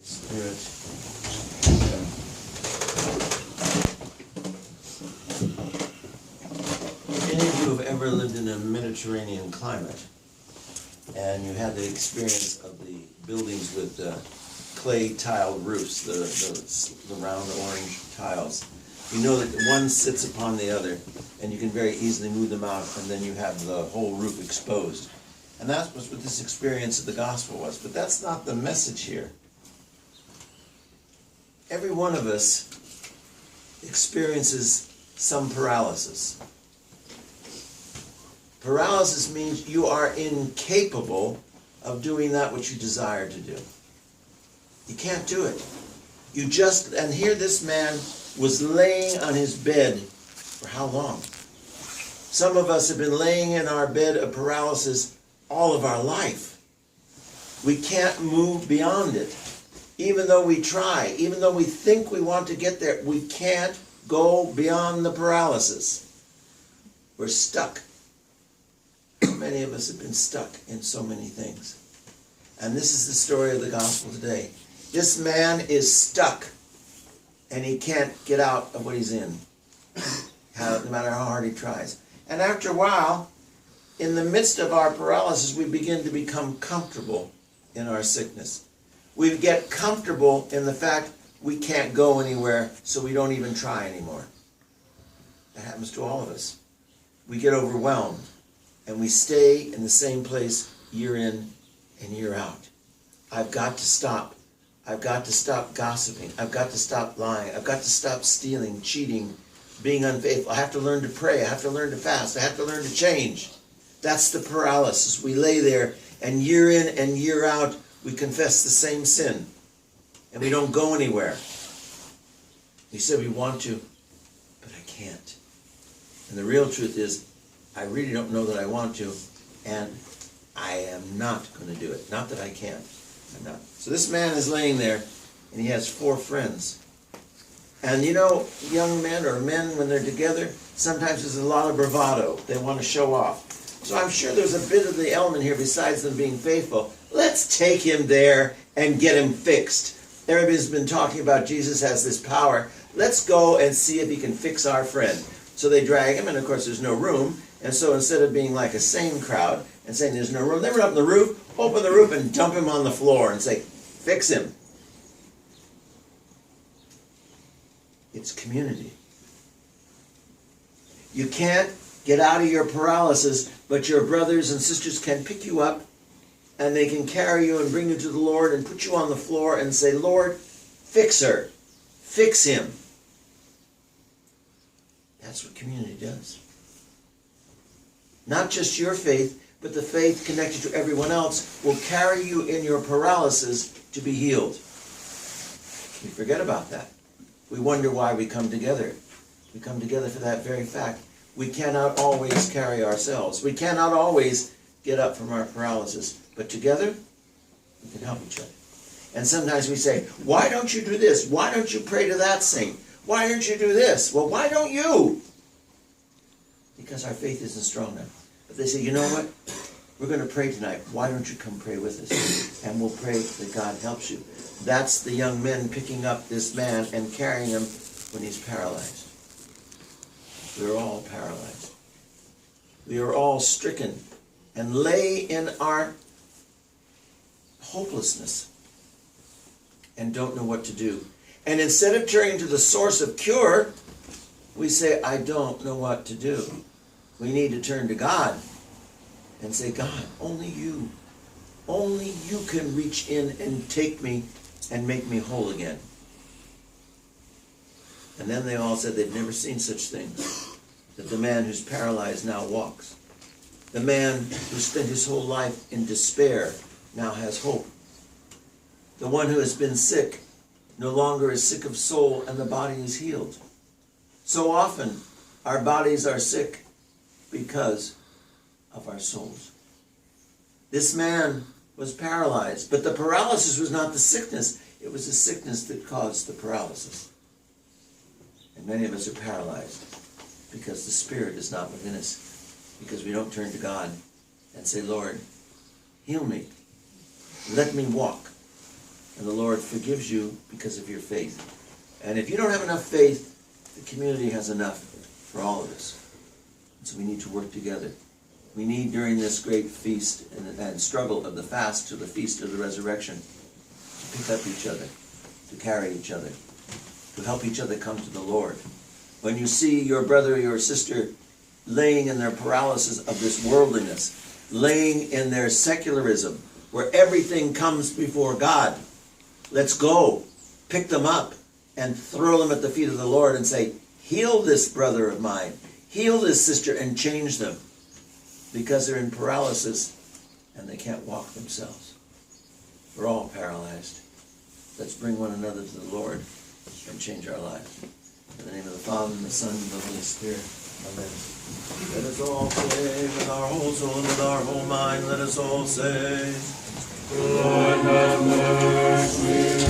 Spirit. Any of you have ever lived in a Mediterranean climate, and you had the experience of the buildings with clay tiled roofs, the round orange tiles, you know that one sits upon the other, and you can very easily move them out, and then you have the whole roof exposed. And that's what this experience of the gospel was. But that's not the message here. Every one of us experiences some paralysis. Paralysis means you are incapable of doing that which you desire to do. You can't do it. And here this man was laying on his bed for how long? Some of us have been laying in our bed of paralysis all of our life. We can't move beyond it. Even though we try, even though we think we want to get there, we can't go beyond the paralysis. We're stuck. Many of us have been stuck in so many things. And this is the story of the gospel today. This man is stuck, and he can't get out of what he's in, no matter how hard he tries. And after a while, in the midst of our paralysis, we begin to become comfortable in our sickness. We get comfortable in the fact we can't go anywhere, so we don't even try anymore. That happens to all of us. We get overwhelmed, and we stay in the same place year in and year out. I've got to stop. I've got to stop gossiping. I've got to stop lying. I've got to stop stealing, cheating, being unfaithful. I have to learn to pray. I have to learn to fast. I have to learn to change. That's the paralysis. We lay there, and year in and year out, we confess the same sin, and we don't go anywhere. We say we want to, but I can't. And the real truth is, I really don't know that I want to, and I am not going to do it. Not that I can't. I'm not. So this man is laying there, and he has 4 friends. And you know, young men or men, when they're together, sometimes there's a lot of bravado. They want to show off. So I'm sure there's a bit of the element here besides them being faithful. Let's take him there and get him fixed. Everybody's been talking about Jesus has this power. Let's go and see if he can fix our friend. So they drag him, and of course there's no room. And so instead of being like a sane crowd and saying there's no room, they run up the roof, open the roof, and dump him on the floor and say, fix him. It's community. You can't get out of your paralysis, but your brothers and sisters can pick you up, and they can carry you and bring you to the Lord and put you on the floor and say, Lord, fix her. Fix him. That's what community does. Not just your faith, but the faith connected to everyone else will carry you in your paralysis to be healed. We forget about that. We wonder why we come together. We come together for that very fact. We cannot always carry ourselves. We cannot always get up from our paralysis. But together, we can help each other. And sometimes we say, why don't you do this? Why don't you pray to that saint? Why don't you do this? Well, why don't you? Because our faith isn't strong enough. But they say, you know what? We're going to pray tonight. Why don't you come pray with us? And we'll pray that God helps you. That's the young men picking up this man and carrying him when he's paralyzed. We're all paralyzed. We are all stricken and lay in our hopelessness and don't know what to do. And instead of turning to the source of cure, we say, I don't know what to do. We need to turn to God and say, God, only you can reach in and take me and make me whole again. And then they all said they'd never seen such things. That the man who's paralyzed now walks. The man who spent his whole life in despair now has hope. The one who has been sick no longer is sick of soul, and the body is healed. So often our bodies are sick because of our souls. This man was paralyzed, but the paralysis was not the sickness. It was the sickness that caused the paralysis. And many of us are paralyzed because the Spirit is not within us, because we don't turn to God and say, Lord, heal me. Let me walk. and the Lord forgives you because of your faith. And if you don't have enough faith, the community has enough for all of us. And so we need to work together. We need, during this great feast and struggle of the fast to the feast of the resurrection, to pick up each other, to carry each other, to help each other come to the Lord. When you see your brother or your sister laying in their paralysis of this worldliness, laying in their secularism, where everything comes before God, let's go, pick them up, and throw them at the feet of the Lord and say, heal this brother of mine, heal this sister, and change them, because they're in paralysis and they can't walk themselves. We're all paralyzed. Let's bring one another to the Lord and change our lives. In the name of the Father, and the Son, and the Holy Spirit. Amen. Let us all say, with our whole soul and with our whole mind, let us all say, Lord have mercy.